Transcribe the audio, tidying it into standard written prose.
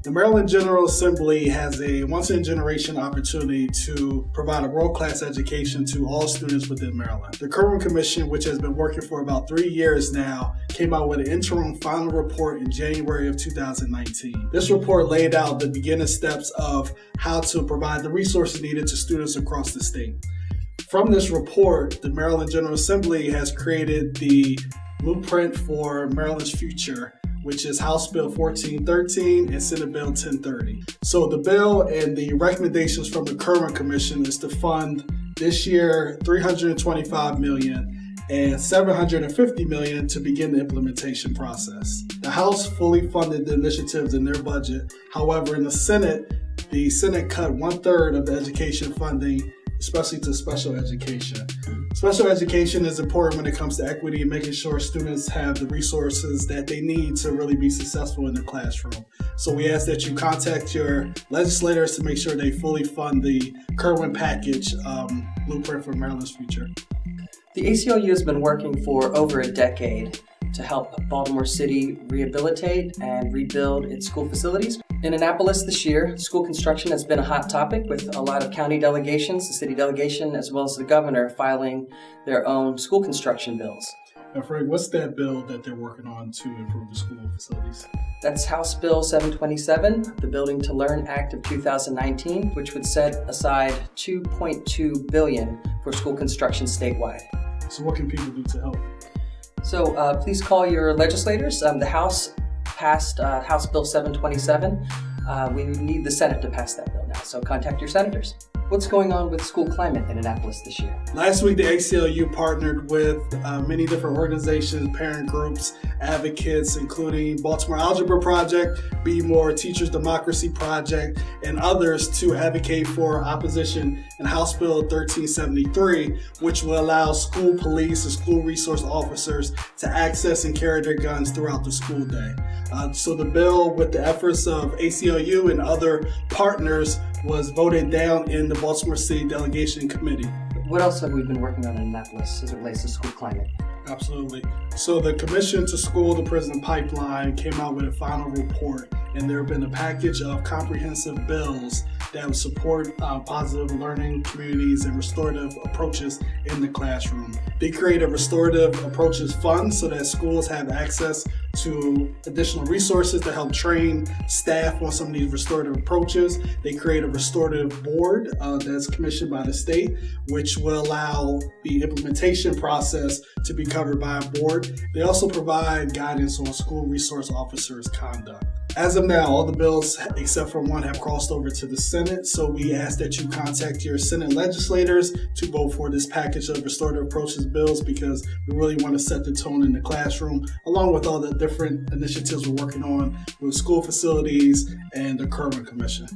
The Maryland General Assembly has a once-in-a-generation opportunity to provide a world-class education to all students within Maryland. The Kirwan Commission, which has been working for about 3 years now, came out with an interim final report in January of 2019. This report laid out the beginning steps of how to provide the resources needed to students across the state. From this report, the Maryland General Assembly has created the Blueprint for Maryland's Future, which is House Bill 1413 and Senate Bill 1030. So the bill and the recommendations from the Kirwan Commission is to fund this year $325 million and $750 million to begin the implementation process. The House fully funded the initiatives in their budget. However, in the Senate cut 1/3 of the education funding, especially to special education. Special education is important when it comes to equity and making sure students have the resources that they need to really be successful in the classroom. So we ask that you contact your legislators to make sure they fully fund the Kirwan package, Blueprint for Maryland's Future. The ACLU has been working for over a decade to help Baltimore City rehabilitate and rebuild its school facilities. In Annapolis this year, school construction has been a hot topic with a lot of county delegations, the city delegation, as well as the governor filing their own school construction bills. Now, Frank, what's that bill that they're working on to improve the school facilities? That's House Bill 727, the Building to Learn Act of 2019, which would set aside $2.2 billion for school construction statewide. So what can people do to help? So please call your legislators. The House passed House Bill 727. We need the Senate to pass that bill now, so contact your senators. What's going on with school climate in Annapolis this year? Last week, the ACLU partnered with many different organizations, parent groups, advocates, including Baltimore Algebra Project, Be More Teachers Democracy Project, and others to advocate for opposition in House Bill 1373, which will allow school police and school resource officers to access and carry their guns throughout the school day. So the bill, with the efforts of ACLU and other partners, was voted down in the Baltimore City Delegation Committee. What else have we been working on in Annapolis as it relates to school climate? Absolutely. So the Commission to School to Prison Pipeline came out with a final report, and there have been a package of comprehensive bills that will support positive learning communities and restorative approaches in the classroom. They create a restorative approaches fund so that schools have access to additional resources to help train staff on some of these restorative approaches. They create a restorative board that's commissioned by the state, which will allow the implementation process to be covered by a board. They also provide guidance on school resource officers' conduct. As of now, all the bills except for one have crossed over to the Senate, so we ask that you contact your Senate legislators to vote for this package of restorative approaches bills, because we really want to set the tone in the classroom, along with all the different initiatives we're working on with school facilities and the Kirwan Commission.